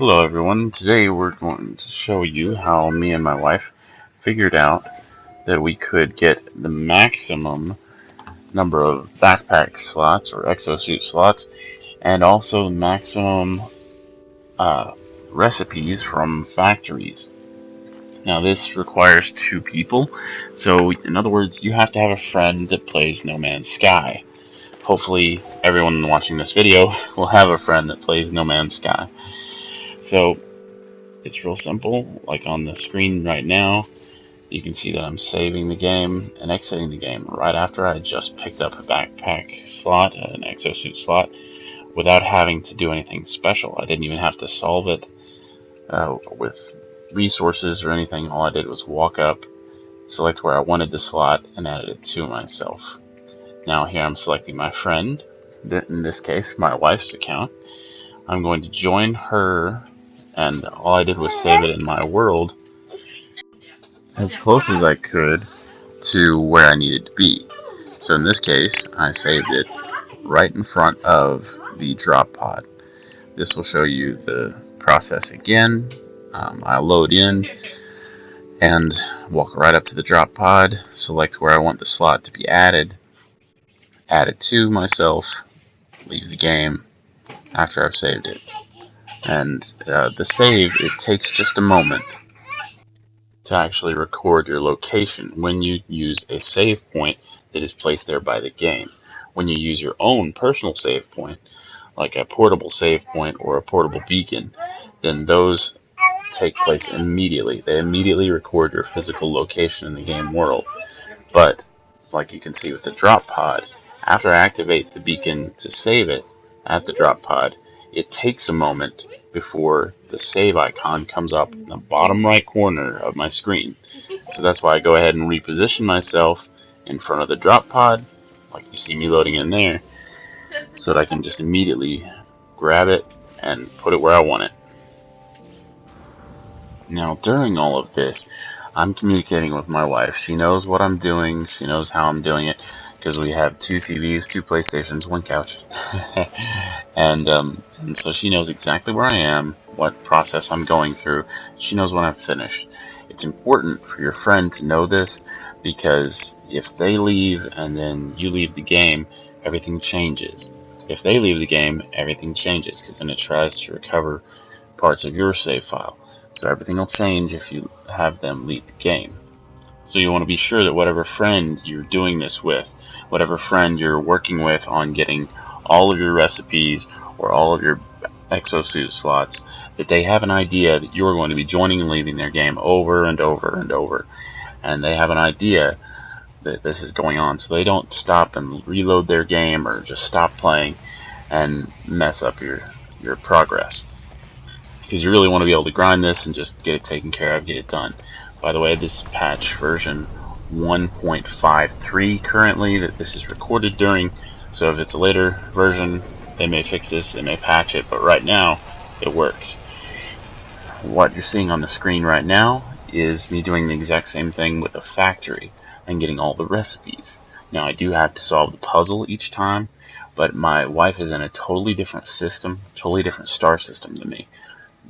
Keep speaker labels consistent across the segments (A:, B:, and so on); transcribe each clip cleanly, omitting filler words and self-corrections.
A: Hello everyone, today we're going to show you how me and my wife figured out that we could get the maximum number of backpack slots or exosuit slots and also maximum recipes from factories. Now this requires 2 people, so in other words you have to have a friend that plays No Man's Sky. Hopefully everyone watching this video will have a friend that plays No Man's Sky. So it's real simple. Like on the screen right now, you can see that I'm saving the game and exiting the game right after I just picked up a backpack slot, an exosuit slot, without having to do anything special. I didn't even have to solve it with resources or anything. All I did was walk up, select where I wanted the slot, and added it to myself. Now here I'm selecting my friend, in this case my wife's account. I'm going to join her, and all I did was save it in my world as close as I could to where I needed to be. So in this case, I saved it right in front of the drop pod. This will show you the process again. I'll load in and walk right up to the drop pod, select where I want the slot to be added, add it to myself, leave the game after I've saved it. And the save, it takes just a moment to actually record your location when you use a save point that is placed there by the game. When you use your own personal save point, like a portable save point or a portable beacon, then those take place immediately. They immediately record your physical location in the game world. But, like you can see with the drop pod, after I activate the beacon to save it at the drop pod, it takes a moment before the save icon comes up in the bottom right corner of my screen. So that's why I go ahead and reposition myself in front of the drop pod, like you see me loading in there, so that I can just immediately grab it and put it where I want it. Now during all of this, I'm communicating with my wife. She knows what I'm doing, she knows how I'm doing it, because we have 2 TVs, 2 PlayStations, 1 couch. and so she knows exactly where I am, what process I'm going through. She knows when I've finished. It's important for your friend to know this, because if they leave and then you leave the game, everything changes. If they leave the game, everything changes, because then it tries to recover parts of your save file. So everything will change if you have them leave the game. So you want to be sure that whatever friend you're doing this with, whatever friend you're working with on getting all of your recipes or all of your exosuit slots, that they have an idea that you're going to be joining and leaving their game over and over and over. And they have an idea that this is going on, so they don't stop and reload their game or just stop playing and mess up your progress. Because you really want to be able to grind this and just get it taken care of, get it done. By the way, this is patch version 1.53 currently that this is recorded during, so if it's a later version, they may fix this, they may patch it, but right now, it works. What you're seeing on the screen right now is me doing the exact same thing with a factory and getting all the recipes. Now, I do have to solve the puzzle each time, but my wife is in a totally different system, totally different star system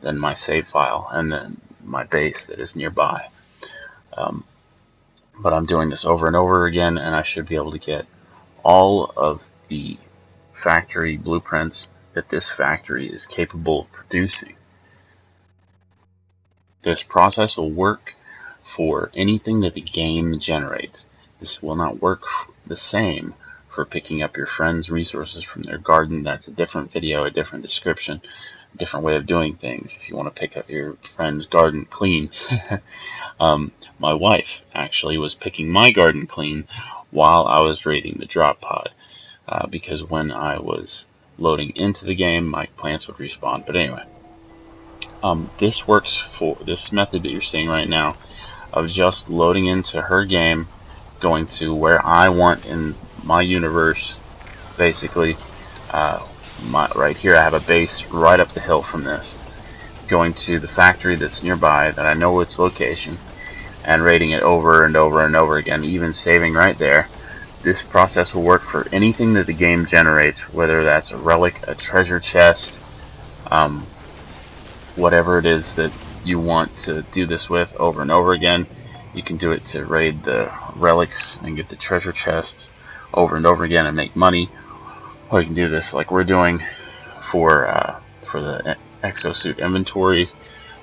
A: than my save file and then my base that is nearby. But I'm doing this over and over again, and I should be able to get all of the factory blueprints that this factory is capable of producing. This process will work for anything that the game generates. This will not work the same for picking up your friend's resources from their garden. That's a different video, a different description, a different way of doing things if you want to pick up your friend's garden clean. My wife actually was picking my garden clean while I was raiding the drop pod, because when I was loading into the game, my plants would respawn. But anyway, this works for this method that you're seeing right now of just loading into her game, going to where I want in my universe, basically. Right here I have a base right up the hill from this, going to the factory that's nearby that I know its location and raiding it over and over and over again, even saving right there. This process will work for anything that the game generates, whether that's a relic, a treasure chest, whatever it is that you want to do this with over and over again. You can do it to raid the relics and get the treasure chests over and over again and make money, or you can do this like we're doing for the exosuit inventories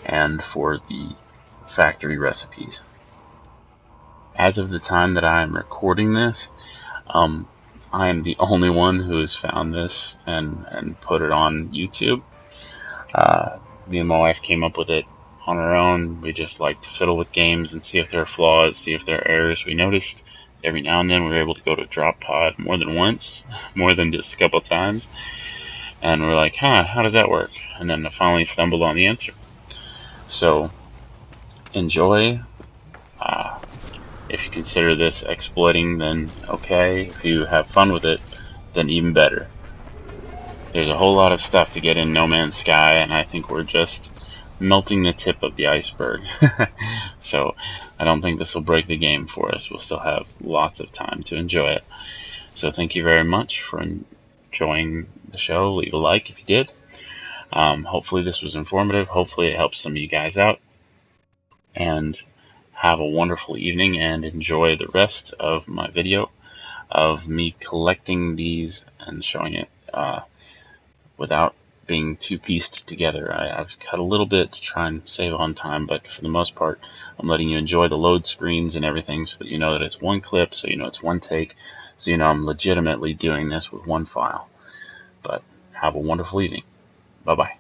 A: and for the factory recipes. As of the time that I am recording this, I am the only one who has found this and put it on YouTube. Me and my wife came up with it on our own. We just like to fiddle with games and see if there are flaws, see if there are errors. We noticed every now and then we were able to go to drop pod more than once, more than just a couple times. And we're like, how does that work? And then I finally stumbled on the answer. So, enjoy. If you consider this exploiting, then okay. If you have fun with it, then even better. There's a whole lot of stuff to get in No Man's Sky, and I think we're just melting the tip of the iceberg. So I don't think this will break the game for us. We'll still have lots of time to enjoy it. So thank you very much for enjoying the show. Leave a like if you did. Hopefully this was informative. Hopefully it helps some of you guys out. And have a wonderful evening and enjoy the rest of my video of me collecting these and showing it without being too pieced together. I've cut a little bit to try and save on time, but for the most part, I'm letting you enjoy the load screens and everything so that you know that it's one clip, so you know it's one take, so you know I'm legitimately doing this with one file. But have a wonderful evening. Bye-bye.